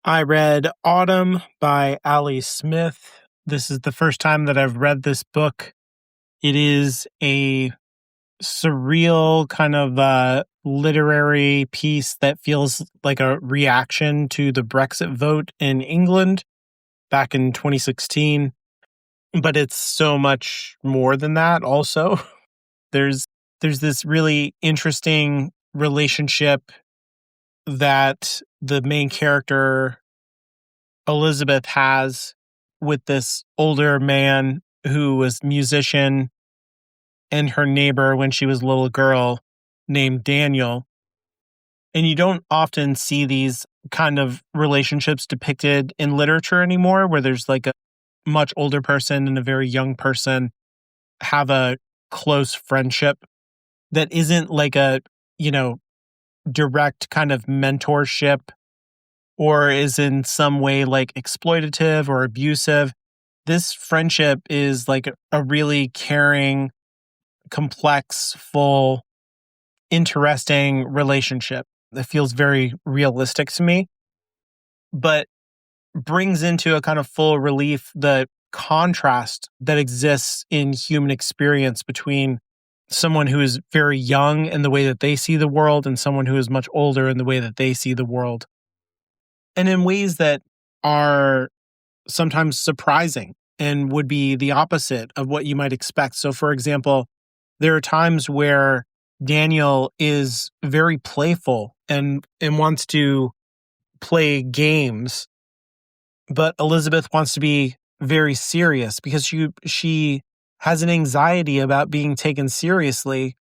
I read Autumn by Ali Smith. This is the first time that I've read this book. It is a surreal kind of literary piece that feels like a reaction to the Brexit vote in England back in 2016. But it's so much more than that also. There's there's this really interesting relationship that the main character Elizabeth has with this older man who was musician and her neighbor when she was a little girl named Daniel. And you don't often see these kind of relationships depicted in literature anymore, where there's like a much older person and a very young person have a close friendship that isn't like a, you know, direct kind of mentorship or is in some way like exploitative or abusive. This friendship is like a really caring, complex, full, interesting relationship that feels very realistic to me, but brings into a kind of full relief the contrast that exists in human experience between someone who is very young in the way that they see the world and someone who is much older in the way that they see the world. And in ways that are sometimes surprising and would be the opposite of what you might expect. So, for example, there are times where Daniel is very playful and wants to play games, but Elizabeth wants to be very serious because she has an anxiety about being taken seriously,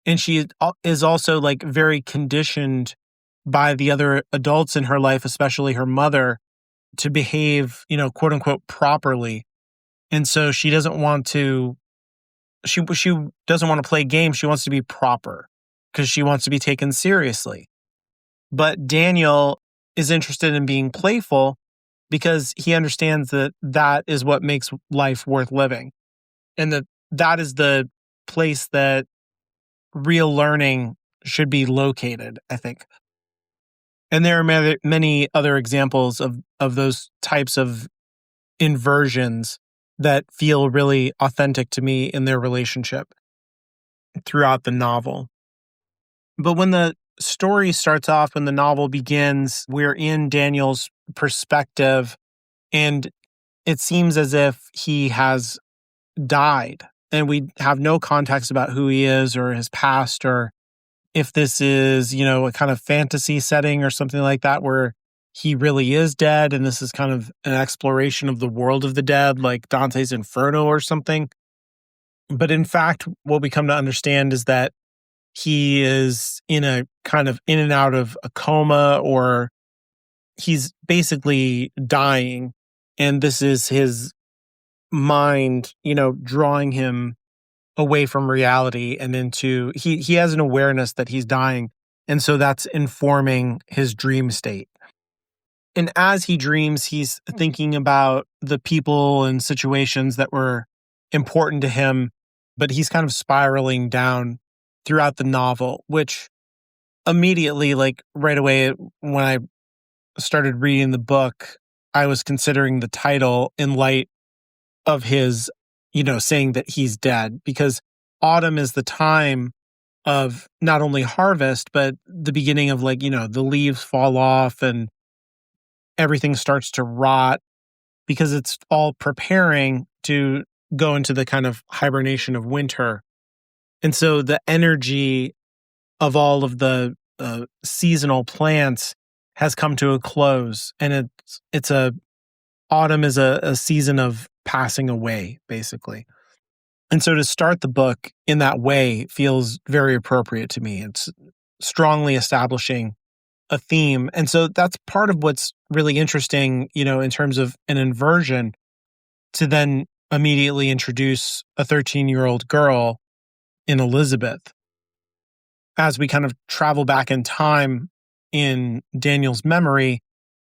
and she is also like very conditioned by the other adults in her life, especially her mother, to behave, quote unquote, properly. And so she doesn't want to play games. She wants to be proper because she wants to be taken seriously. But Daniel is interested in being playful because he understands that that is what makes life worth living. And that is the place that real learning should be located, I think. And there are many other examples of those types of inversions that feel really authentic to me in their relationship throughout the novel. But when the story starts off, when the novel begins, we're in Daniel's perspective, and it seems as if he has died. And we have no context about who he is or his past, or if this is, a kind of fantasy setting or something like that where he really is dead and this is kind of an exploration of the world of the dead, like Dante's Inferno or something. But in fact, what we come to understand is that he is in a kind of in and out of a coma, or he's basically dying. And this is his mind, drawing him away from reality and into he has an awareness that he's dying, and so that's informing his dream state. And as he dreams, he's thinking about the people and situations that were important to him, but he's kind of spiraling down throughout the novel, which immediately, like right away when I started reading the book, I was considering the title in light of his, saying that he's dead, because autumn is the time of not only harvest, but the beginning of the leaves fall off and everything starts to rot because it's all preparing to go into the kind of hibernation of winter. And so the energy of all of the seasonal plants has come to a close, and autumn is a season of passing away, basically. And so to start the book in that way feels very appropriate to me. It's strongly establishing a theme. And so that's part of what's really interesting, in terms of an inversion, to then immediately introduce a 13-year-old girl in Elizabeth as we kind of travel back in time in Daniel's memory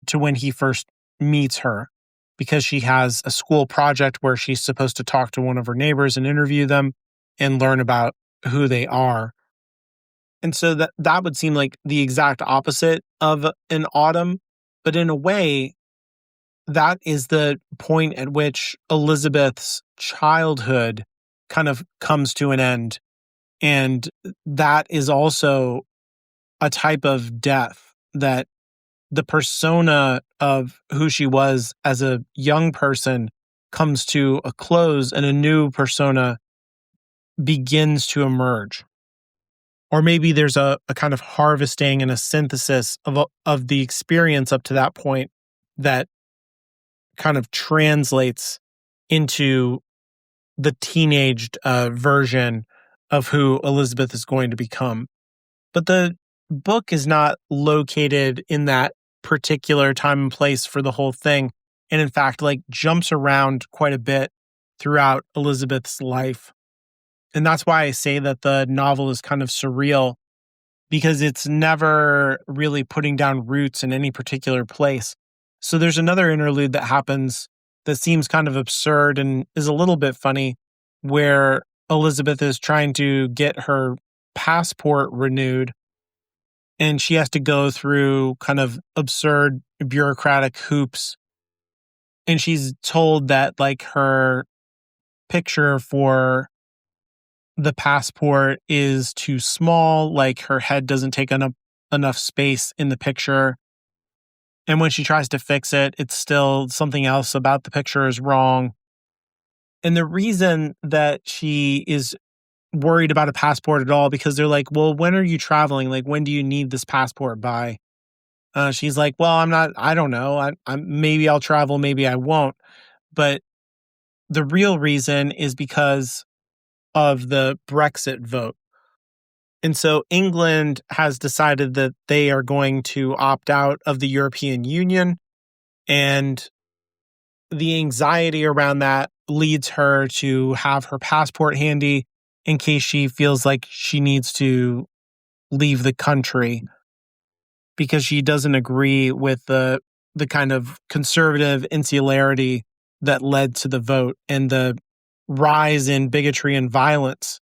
to when he first meets her, because she has a school project where she's supposed to talk to one of her neighbors and interview them and learn about who they are. And so that would seem like the exact opposite of an autumn, But in a way, that is the point at which Elizabeth's childhood kind of comes to an end. And that is also a type of death, that the persona of who she was as a young person comes to a close and a new persona begins to emerge. Or maybe there's a kind of harvesting and a synthesis of the experience up to that point that kind of translates into the teenaged version of who Elizabeth is going to become. But the book is not located in that particular time and place for the whole thing. And in fact, like jumps around quite a bit throughout Elizabeth's life. And that's why I say that the novel is kind of surreal, because it's never really putting down roots in any particular place. So there's another interlude that happens that seems kind of absurd and is a little bit funny, where Elizabeth is trying to get her passport renewed, and she has to go through kind of absurd bureaucratic hoops. And she's told that like her picture for the passport is too small, like her head doesn't take enough space in the picture. And when she tries to fix it, it's still something else about the picture is wrong. And the reason that she is worried about a passport at all, because they're like, well, when are you traveling? Like, when do you need this passport by? She's like, well, I don't know. Maybe I'll travel, maybe I won't. But the real reason is because of the Brexit vote. And so England has decided that they are going to opt out of the European Union. And the anxiety around that leads her to have her passport handy in case she feels like she needs to leave the country, because she doesn't agree with the kind of conservative insularity that led to the vote and the rise in bigotry and violence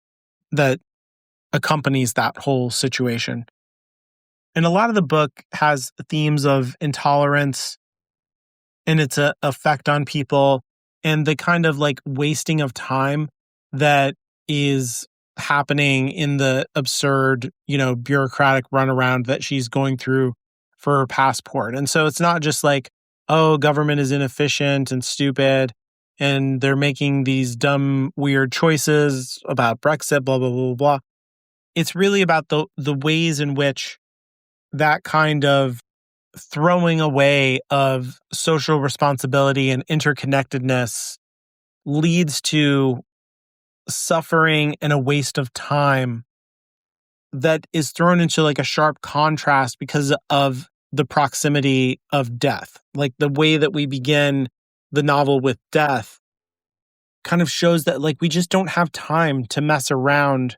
that accompanies that whole situation. And a lot of the book has themes of intolerance and its effect on people, and the kind of like wasting of time that is happening in the absurd, bureaucratic runaround that she's going through for her passport. And so it's not just like, oh, government is inefficient and stupid, and they're making these dumb, weird choices about Brexit, blah, blah, blah, blah. It's really about the ways in which that kind of throwing away of social responsibility and interconnectedness leads to suffering and a waste of time that is thrown into like a sharp contrast because of the proximity of death. Like the way that we begin the novel with death kind of shows that like we just don't have time to mess around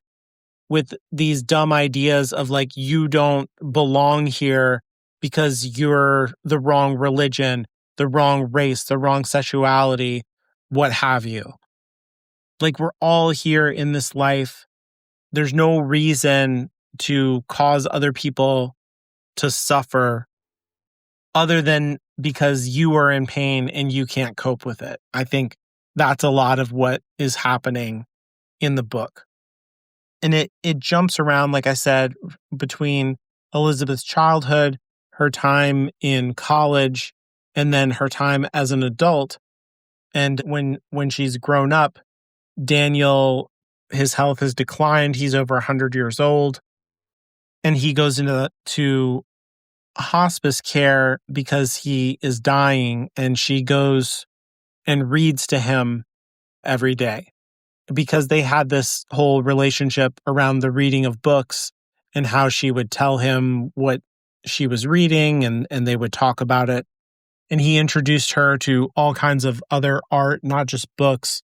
with these dumb ideas of like, you don't belong here because you're the wrong religion, the wrong race, the wrong sexuality, what have you. Like, we're all here in this life. There's no reason to cause other people to suffer other than because you are in pain and you can't cope with it. I think that's a lot of what is happening in the book. And it jumps around, like I said, between Elizabeth's childhood, her time in college, and then her time as an adult. And when she's grown up, Daniel, his health has declined. He's over 100 years old. And he goes into hospice care because he is dying. And she goes and reads to him every day, because they had this whole relationship around the reading of books and how she would tell him what she was reading, and they would talk about it. And he introduced her to all kinds of other art, not just books,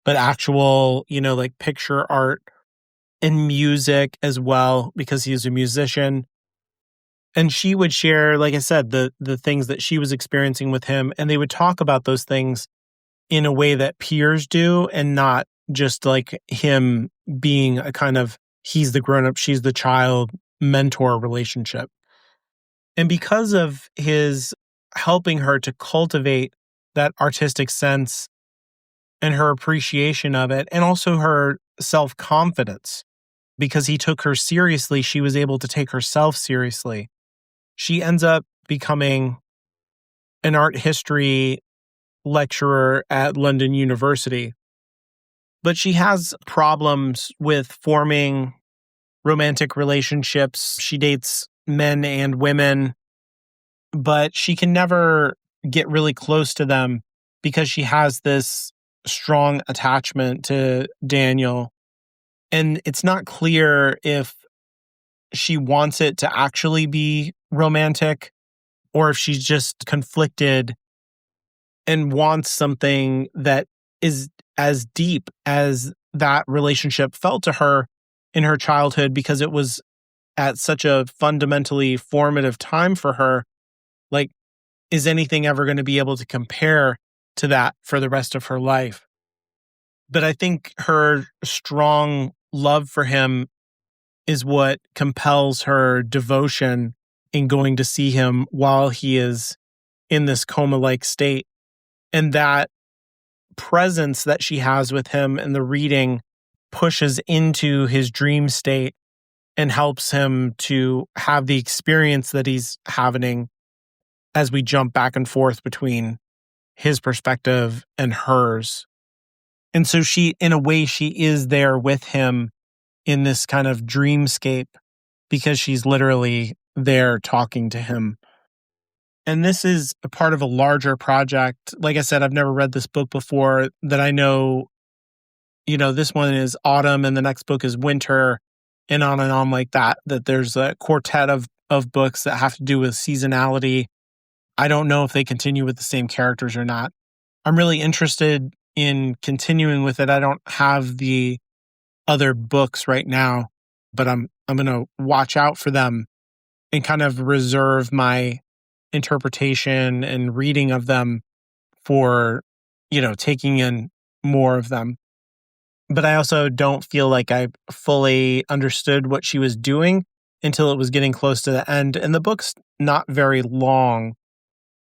but actual, like picture art and music as well, because he's a musician. And she would share, like I said, the things that she was experiencing with him, and they would talk about those things in a way that peers do, and not just like him being a kind of, he's the grown-up, she's the child mentor relationship. And because of his helping her to cultivate that artistic sense and her appreciation of it, and also her self-confidence. Because he took her seriously, she was able to take herself seriously. She ends up becoming an art history lecturer at London University. But she has problems with forming romantic relationships. She dates men and women, but she can never get really close to them because she has this strong attachment to Daniel. And it's not clear if she wants it to actually be romantic or if she's just conflicted and wants something that is as deep as that relationship felt to her in her childhood, because it was at such a fundamentally formative time for her. Like, is anything ever going to be able to compare to that for the rest of her life? But I think her strong love for him is what compels her devotion in going to see him while he is in this coma-like state. And that presence that she has with him and the reading pushes into his dream state and helps him to have the experience that he's having as we jump back and forth between his perspective and hers. And so she, in a way, she is there with him in this kind of dreamscape because she's literally there talking to him. And this is a part of a larger project. Like I said, I've never read this book before that I know, this one is autumn and the next book is winter and on like that, that there's a quartet of books that have to do with seasonality. I don't know if they continue with the same characters or not. I'm really interested in continuing with it. I don't have the other books right now, but I'm going to watch out for them and kind of reserve my interpretation and reading of them for, taking in more of them. But I also don't feel like I fully understood what she was doing until it was getting close to the end. And the book's not very long,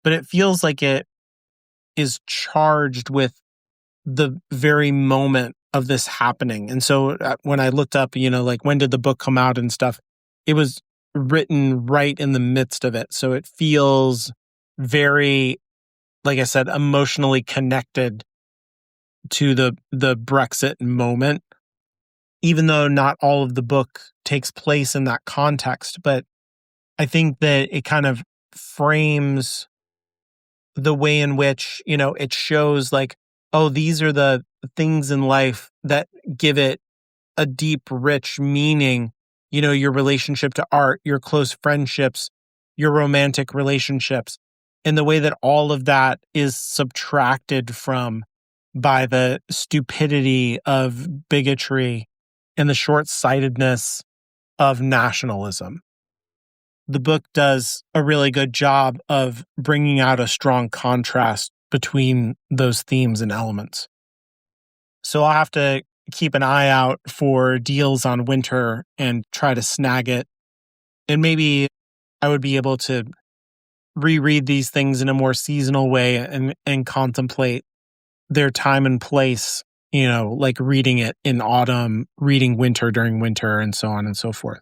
but it feels like it is charged with the very moment of this happening. And so when I looked up, like when did the book come out and stuff, it was written right in the midst of it. So it feels very, like I said, emotionally connected to the Brexit moment, even though not all of the book takes place in that context. But I think that it kind of frames the way in which, it shows like, oh, these are the things in life that give it a deep, rich meaning. Your relationship to art, your close friendships, your romantic relationships, and the way that all of that is subtracted from by the stupidity of bigotry and the short-sightedness of nationalism. The book does a really good job of bringing out a strong contrast between those themes and elements. So I'll have to keep an eye out for deals on winter and try to snag it. And maybe I would be able to reread these things in a more seasonal way and contemplate their time and place, like reading it in autumn, reading winter during winter, and so on and so forth.